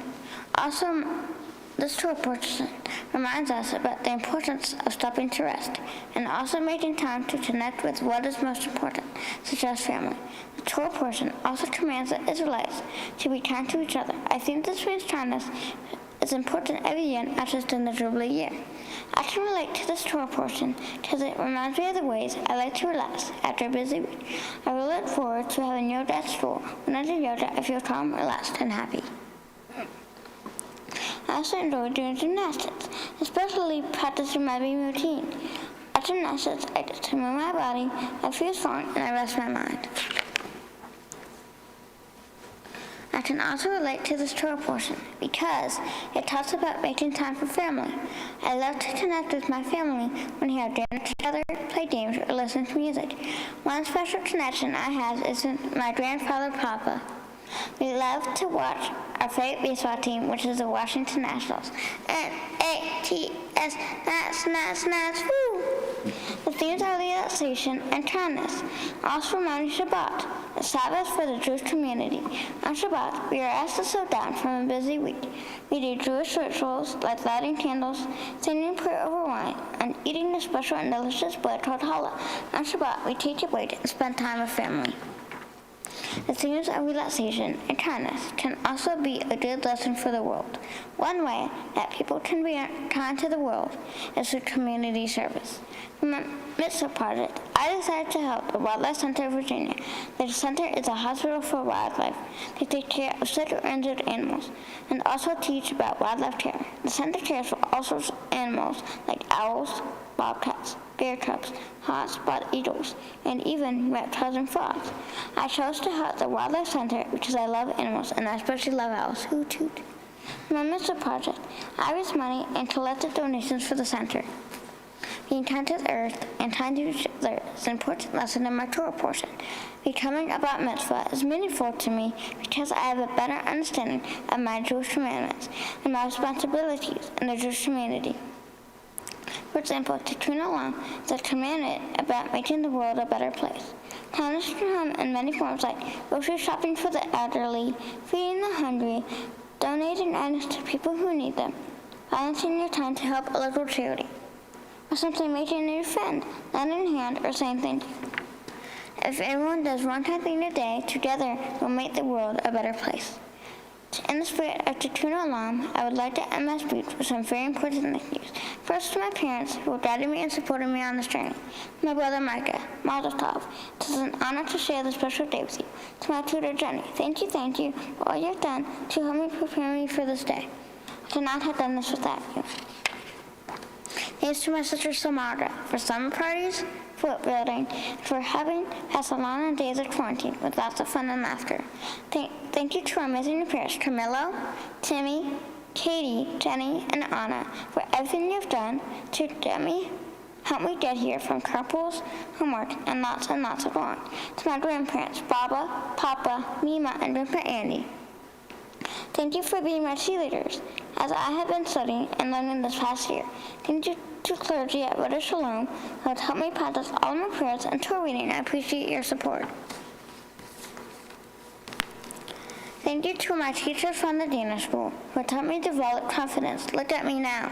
reminds us about the importance of stopping to rest and also making time to connect with what is most important, such as family. The Torah portion also commands the Israelites to be kind to each other. I think this means kindness is important every year, not just in the Jubilee year. I can relate to this Torah portion because it reminds me of the ways I like to relax after a busy week. I really look forward to having yoga at school. When I do yoga, I feel calm, relaxed, and happy. I also enjoy doing gymnastics, especially practicing my beam routine. At gymnastics, I get to move my body, I feel strong, and I rest my mind. I can also relate to this Torah portion because it talks about making time for family. I love to connect with my family when we have dinner together, play games, or listen to music. One special connection I have is with my grandfather, Papa. We love to watch our favorite baseball team, which is the Washington Nationals. N-A-T-S, Nats, woo! The themes are relaxation and kindness. Also remind me Shabbat, the Sabbath for the Jewish community. On Shabbat, we are asked to slow down from a busy week. We do Jewish rituals like lighting candles, singing prayer over wine, and eating a special and delicious bread called challah. On Shabbat, we take a break and spend time with family. The themes of relaxation and kindness can also be a good lesson for the world. One way that people can be kind to the world is through community service. From the Mitzvah Project, I decided to help the Wildlife Center of Virginia. The center is a hospital for wildlife. They take care of sick or injured animals and also teach about wildlife care. The center cares for all sorts of animals like owls, bobcats, bear cubs, hot-spotted eagles, and even reptiles and frogs. I chose to help the Wildlife Center because I love animals, and I especially love owls. Hoot toot. My Mitzvah Project, I raise money and collected donations for the center. Being kind to the earth and kind to each other is an important lesson in my Torah portion. Becoming a bat mitzvah is meaningful to me because I have a better understanding of my Jewish commandments and my responsibilities in the Jewish community. For example, Tikkun Olam is a commandment about making the world a better place. Kindness can come in many forms like grocery shopping for the elderly, feeding the hungry, donating items to people who need them, volunteering your time to help a local charity, or simply making a new friend, lending a hand, or saying thank you. If everyone does one kind thing a day, together we'll make the world a better place. In the spirit of Tikkun Olam, I would like to end my speech with some very important thank yous. First to my parents who have guided me and supported me on this journey. My brother Micah, Mazel Tov. It is an honor to share this special day with you. To my tutor Jenny, thank you for all you've done to help me prepare me for this day. I could not have done this without you. Thanks to my sister Samara for summer parties, foot building, and for helping pass the long days of quarantine with lots of fun and laughter. Thank you to our amazing parents, Camilo, Timmy, Katie, Jenny, and Anna, for everything you've done to help me get here from carpools, homework, and lots of wrong. To my grandparents, Baba, Papa, Mima, and Grandpa Andy. Thank you for being my cheerleaders as I have been studying and learning this past year. Thank you to clergy at Voda Shalom who has helped me practice all of my prayers and Torah reading. I appreciate your support. Thank you to my teachers from the Dana School who have helped me develop confidence. Look at me now.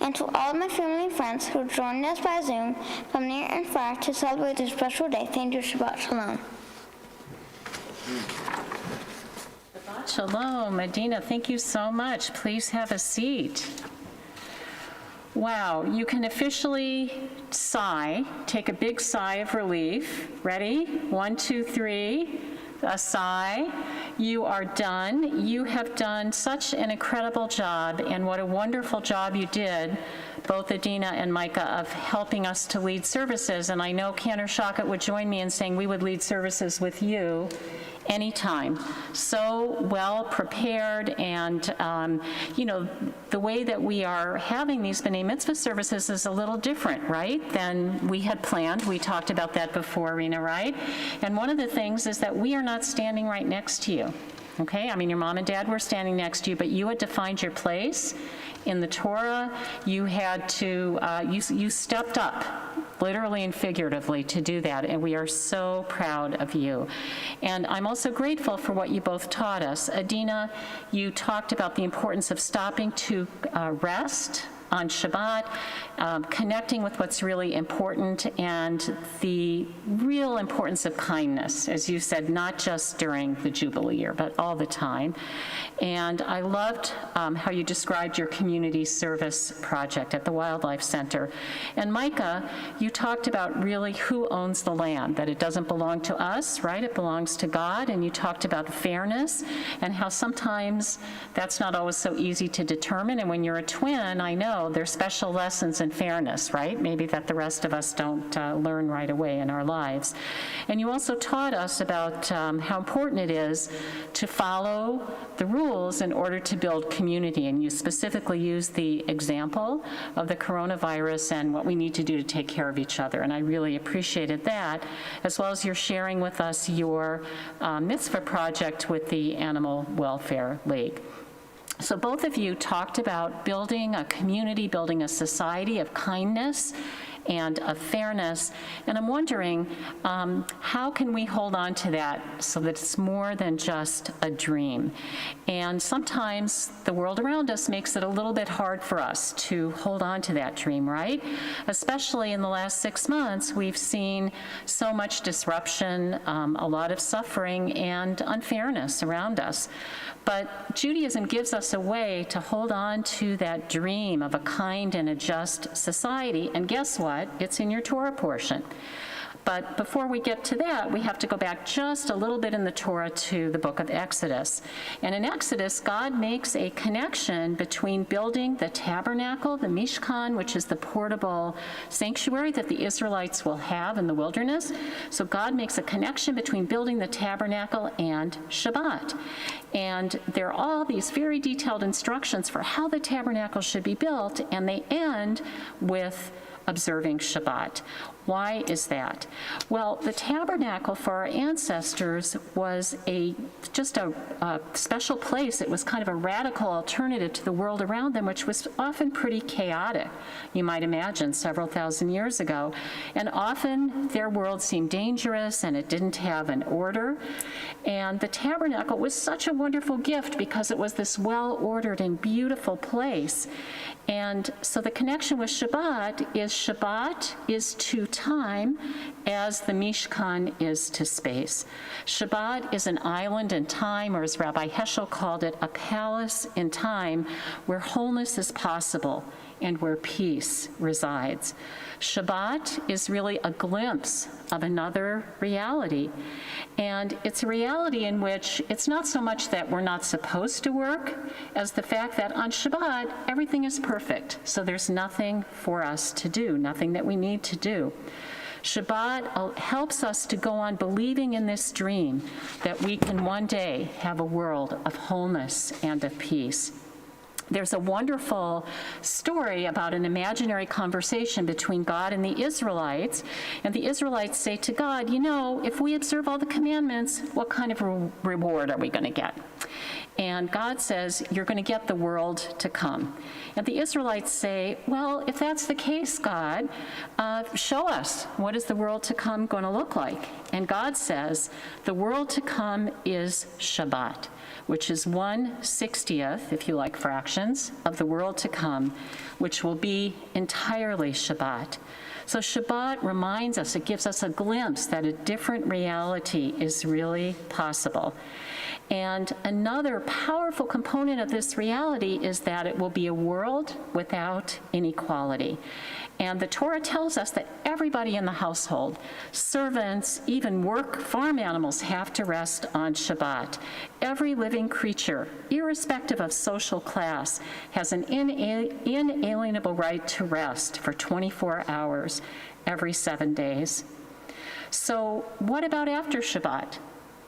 And to all of my family and friends who joined us by Zoom from near and far to celebrate this special day. Thank you. Shabbat Shalom. Shalom. Adina, thank you so much. Please have a seat. Wow, you can officially sigh. Take a big sigh of relief. Ready? 1, 2, 3. A sigh. You are done. You have done such an incredible job, and what a wonderful job you did, both Adina and Micah, of helping us to lead services. And I know Cantor Shochet would join me in saying we would lead services with you anytime. So well prepared, and the way that we are having these B'nai Mitzvah services is a little different, right, than we had planned. We talked about that before, Rena, right? And one of the things is that we are not standing right next to you, okay? I mean, your mom and dad were standing next to you, but you had to find your place, in the Torah, you had to, you stepped up, literally and figuratively, to do that, and we are so proud of you. And I'm also grateful for what you both taught us. Adina, you talked about the importance of stopping to rest on Shabbat, connecting with what's really important, and the real importance of kindness, as you said, not just during the Jubilee year, but all the time. And I loved how you described your community service project at the Wildlife Center. And Micah, you talked about really who owns the land, that it doesn't belong to us, right? It belongs to God. And you talked about fairness and how sometimes that's not always so easy to determine. And when you're a twin, I know there's special lessons in fairness, right? Maybe that the rest of us don't learn right away in our lives. And you also taught us about how important it is to follow the rules in order to build community. And you specifically used the example of the coronavirus and what we need to do to take care of each other. And I really appreciated that, as well as your sharing with us your Mitzvah Project with the Animal Welfare League. So both of you talked about building a community, building a society of kindness and of fairness. And I'm wondering, how can we hold on to that so that it's more than just a dream? And sometimes the world around us makes it a little bit hard for us to hold on to that dream, right? Especially in the last 6 months, we've seen so much disruption, a lot of suffering and unfairness around us. But Judaism gives us a way to hold on to that dream of a kind and a just society. And guess what? It's in your Torah portion. But before we get to that, we have to go back just a little bit in the Torah to the book of Exodus. And in Exodus, God makes a connection between building the tabernacle, the Mishkan, which is the portable sanctuary that the Israelites will have in the wilderness. So God makes a connection between building the tabernacle and Shabbat. And there are all these very detailed instructions for how the tabernacle should be built, and they end with observing Shabbat. Why is that? Well, the tabernacle for our ancestors was just a special place. It was kind of a radical alternative to the world around them, which was often pretty chaotic, you might imagine, several thousand years ago. And often their world seemed dangerous and it didn't have an order. And the tabernacle was such a wonderful gift because it was this well-ordered and beautiful place. And so the connection with Shabbat is to time as the Mishkan is to space. Shabbat is an island in time, or as Rabbi Heschel called it, a palace in time where wholeness is possible and where peace resides. Shabbat is really a glimpse of another reality. And it's a reality in which it's not so much that we're not supposed to work as the fact that on Shabbat, everything is perfect. So there's nothing for us to do, nothing that we need to do. Shabbat helps us to go on believing in this dream that we can one day have a world of wholeness and of peace. There's a wonderful story about an imaginary conversation between God and the Israelites. And the Israelites say to God, you know, if we observe all the commandments, what kind of reward are we going to get? And God says, you're going to get the world to come. And the Israelites say, well, if that's the case, God, show us, what is the world to come going to look like? And God says, the world to come is Shabbat, which is 1/60th, if you like fractions, of the world to come, which will be entirely Shabbat. So Shabbat reminds us, it gives us a glimpse that a different reality is really possible. And another powerful component of this reality is that it will be a world without inequality. And the Torah tells us that everybody in the household, servants, even farm animals, have to rest on Shabbat. Every living creature, irrespective of social class, has an inalienable right to rest for 24 hours every 7 days. So what about after Shabbat?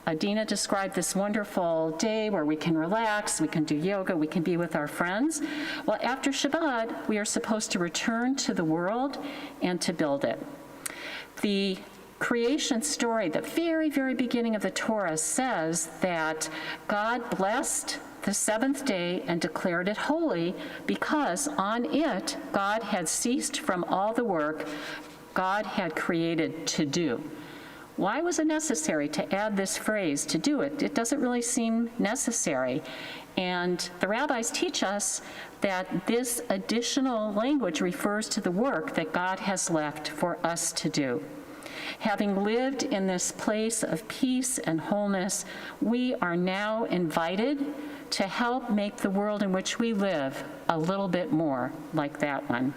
Adina described this wonderful day where we can relax, we can do yoga, we can be with our friends. Well, after Shabbat, we are supposed to return to the world and to build it. The creation story, the very, very beginning of the Torah, says that God blessed the seventh day and declared it holy, because on it God had ceased from all the work God had created to do. Why was it necessary to add this phrase, to do it? It doesn't really seem necessary. And the rabbis teach us that this additional language refers to the work that God has left for us to do. Having lived in this place of peace and wholeness, we are now invited to help make the world in which we live a little bit more like that one.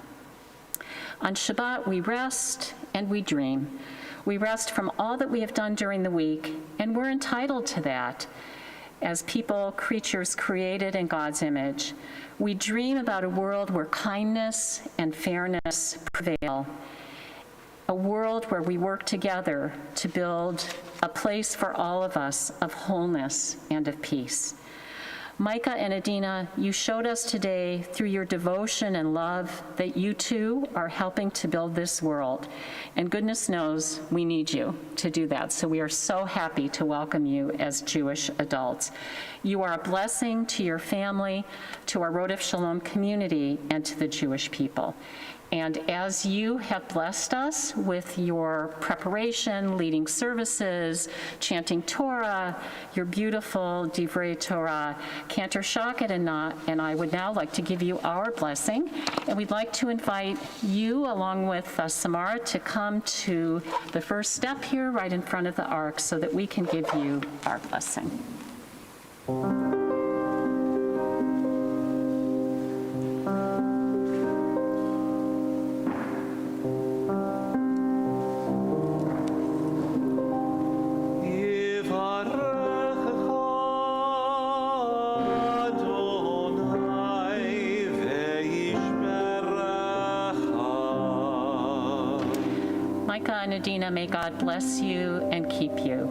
On Shabbat, we rest and we dream. We rest from all that we have done during the week, and we're entitled to that as people, creatures created in God's image. We dream about a world where kindness and fairness prevail, a world where we work together to build a place for all of us of wholeness and of peace. Micah and Adina, you showed us today through your devotion and love that you too are helping to build this world. And goodness knows we need you to do that. So we are so happy to welcome you as Jewish adults. You are a blessing to your family, to our Rodef Shalom community, and to the Jewish people. And as you have blessed us with your preparation, leading services, chanting Torah, your beautiful Divrei Torah, Cantor Shaket and I would now like to give you our blessing. And we'd like to invite you, along with Samara, to come to the first step here right in front of the ark so that we can give you our blessing. Micah and Adina, may God bless you and keep you.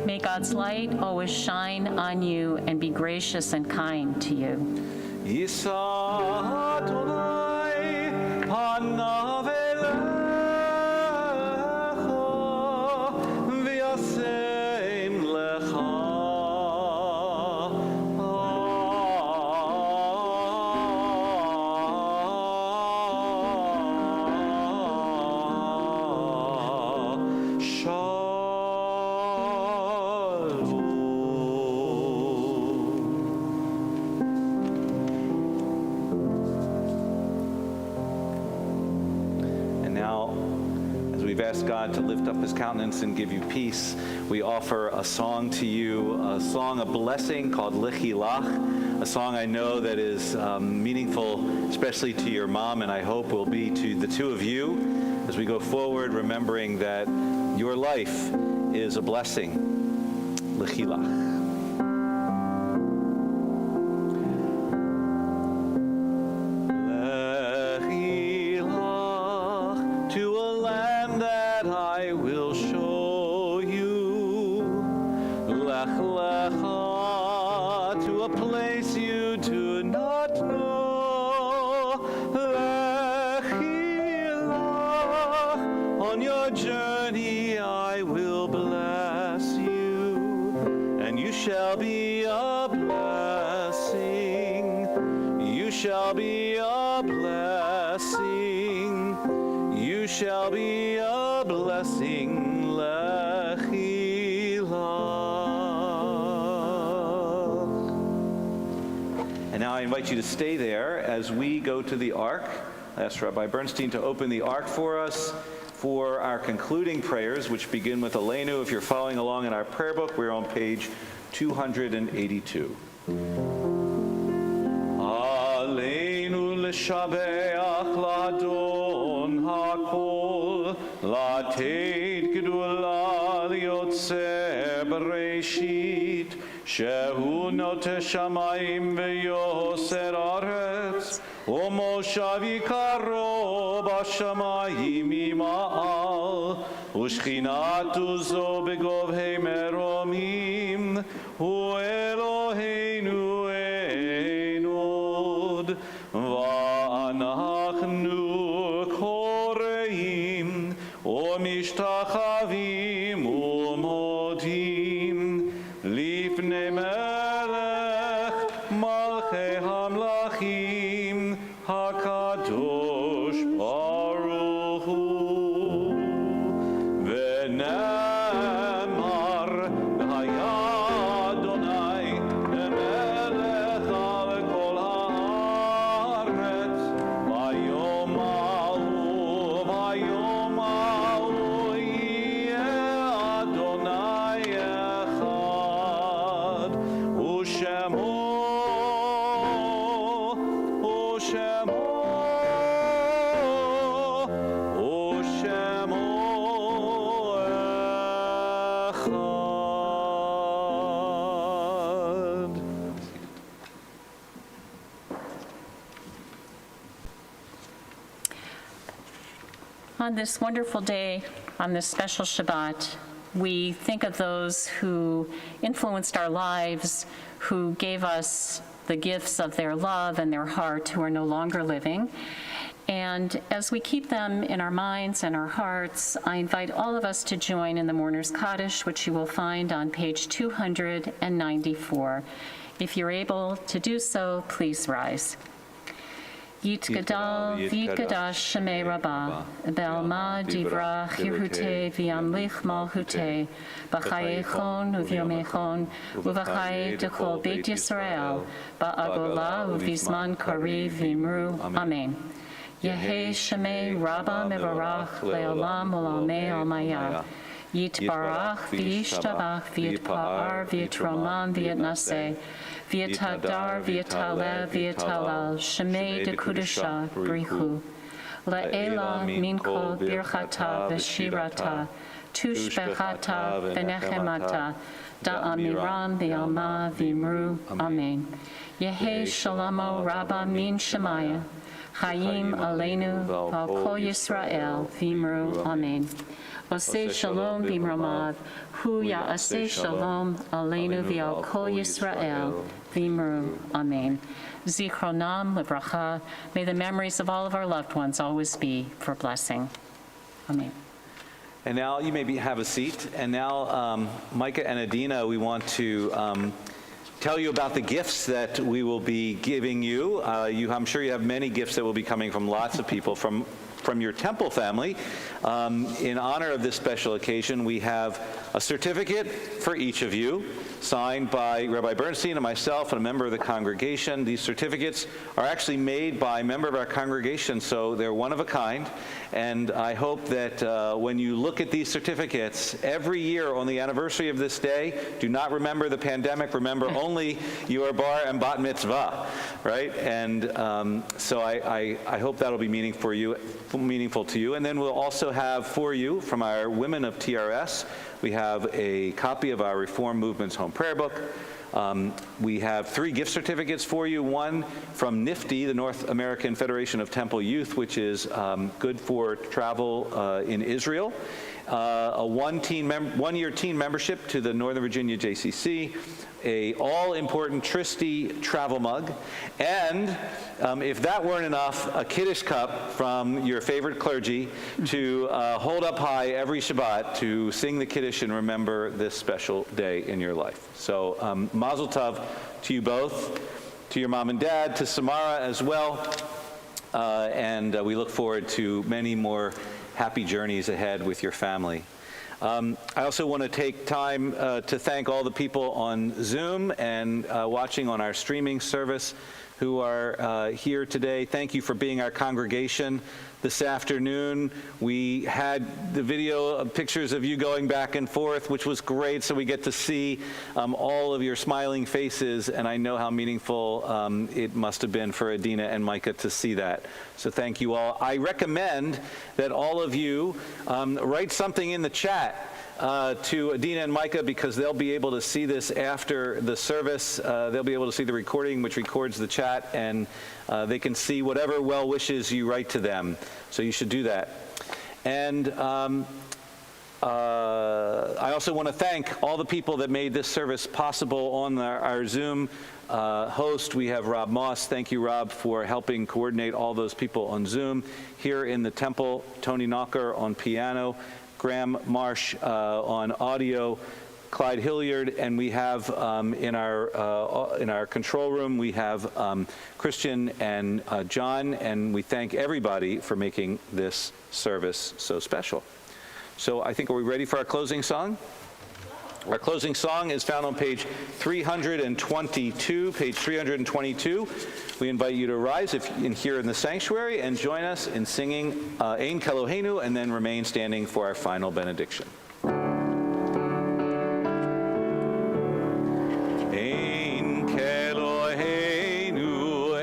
May God's light always shine on you and be gracious and kind to you. Ask God to lift up his countenance and give you peace. We offer a song to you, a song of blessing called Lichilach, a song I know that is meaningful, especially to your mom, and I hope will be to the two of you as we go forward, remembering that your life is a blessing. Lichilach. Shall be a blessing, Lechilach. And now I invite you to stay there as we go to the ark. I asked Rabbi Bernstein to open the ark for us for our concluding prayers, which begin with Aleinu. If you're following along in our prayer book, we're on page 282. Shabeach Ladon Hakol Lated Gedula Yotze Bereshit Shehu Note Shamayim Veyoser Aretz Umoshavi Karo Bashamayim Ima'al Ushchinatu Zo Begovhei Meromim Hu Eloheinu Enod אנחנו קוראים ומשתחווים ומודים לפני מלך מלכי המלכים הקדוש ברוך הוא. ונאמר והיה אדוני למלך על כל הארץ ביום ההוא יהיה אדוני אחד ושמו On this wonderful day, on this special Shabbat, we think of those who influenced our lives, who gave us the gifts of their love and their heart, who are no longer living. And as we keep them in our minds and our hearts, I invite all of us to join in the Mourner's Kaddish, which you will find on page 294. If you're able to do so, please rise. Yitgadal v'yitgadash shemei Rabbah, Be'alma divrach Yehutei v'yamlich malchutei, b'chayechon u'v'yomechon, u'v'chaye dekol Beit Yisrael, ba'agola u'v'zman kariv v'imru. Amen. Yehei shemei Rabbah mevarach le'olam u'lamei almayah. Yitbarach v'yishtabach v'yitpa'ar v'yitroman v'yitnaseh. V'yitadar, v'yitalev, v'yitalal, shemei dekudesha, brichu. La'ela minko birchata v'shirata, tushbechata v'nechemata, da'amiram v'yalma v'imru. Amen. Yehei shalamo rabba min shemaya, chayim aleinu v'al kol Yisrael v'imru. Amen. Oseh shalom v'imramav, hu ya'aseh shalom aleinu v'al kol Yisrael v'imru. Amen. Zichronam livracha. May the memories of all of our loved ones always be for blessing. Amen. And now you may have a seat. And now, Micah and Adina, we want to tell you about the gifts that we will be giving you. I'm sure you have many gifts that will be coming from lots of people from your temple family. In honor of this special occasion, we have a certificate for each of you, signed by Rabbi Bernstein and myself and a member of the congregation. These certificates are actually made by a member of our congregation, so they're one of a kind. And I hope that when you look at these certificates, every year on the anniversary of this day, do not remember the pandemic, remember only your bar and bat mitzvah, right? And so I hope that'll be meaningful to you. And then we'll also have for you, from our women of TRS, we have a copy of our Reform Movement's Home Prayer Book. We have 3 gift certificates for you. One from NIFTY, the North American Federation of Temple Youth, which is good for travel in Israel. A one-year teen membership to the Northern Virginia JCC, a all-important Tristy travel mug, and if that weren't enough, a Kiddush cup from your favorite clergy to hold up high every Shabbat to sing the Kiddush and remember this special day in your life. So Mazel Tov to you both, to your mom and dad, to Samara as well, and we look forward to many more happy journeys ahead with your family. I also want to take time to thank all the people on Zoom and watching on our streaming service who are here today. Thank you for being our congregation this afternoon. We had the video pictures of you going back and forth, which was great, so we get to see all of your smiling faces, and I know how meaningful it must have been for Adina and Micah to see that. So thank you all. I recommend that all of you write something in the chat to Adina and Micah, because they'll be able to see this after the service. They'll be able to see the recording, which records the chat, and they can see whatever well wishes you write to them. So you should do that. And I also want to thank all the people that made this service possible on our Zoom host. We have Rob Moss. Thank you, Rob, for helping coordinate all those people on Zoom. Here in the temple, Tony Knocker on piano, Graham Marsh on audio, Clyde Hilliard, and we have in our control room, we have Christian and John, and we thank everybody for making this service so special. So I think, are we ready for our closing song? Our closing song is found on page 322. Page 322. We invite you to rise here in the sanctuary and join us in singing Ein Keloheinu, and then remain standing for our final benediction. Ein Keloheinu,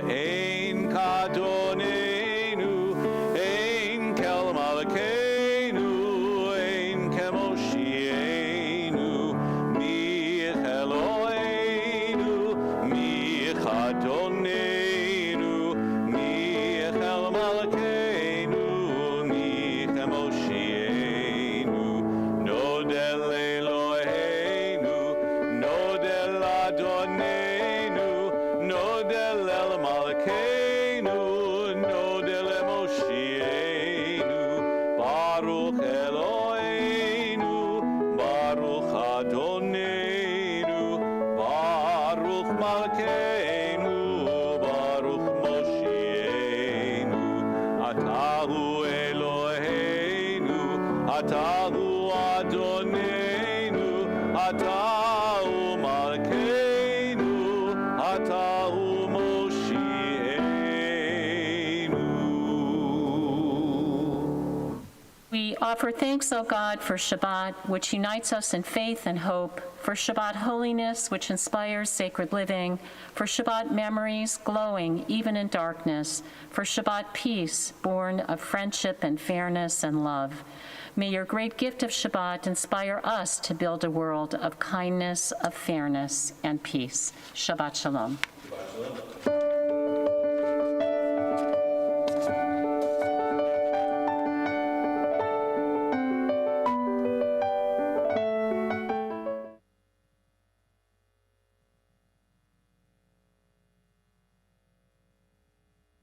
Ein Kadonenu, Ein Kel Malkeinu, Ein Kemoshienu, Mi Eloheinu, Mi Kadonenu, Mi Kel Malkeinu, Mi Kemoshienu, Nodel Eloheinu, Nodel Adonenu, Nodel El Malkeinu, Nodel Moshienu, Baruch Eloheinu, Baruch Adonenu, Baruch Malkeinu, Baruch Moshienu, Atahu Eloheinu, Atahu Adonenu, Atahu Malkeinu, Atahu Moshienu. We offer thanks, O God, for Shabbat, which unites us in faith and hope, for Shabbat holiness, which inspires sacred living, for Shabbat memories glowing even in darkness, for Shabbat peace, born of friendship and fairness and love. May your great gift of Shabbat inspire us to build a world of kindness, of fairness, and peace. Shabbat Shalom. Shabbat shalom.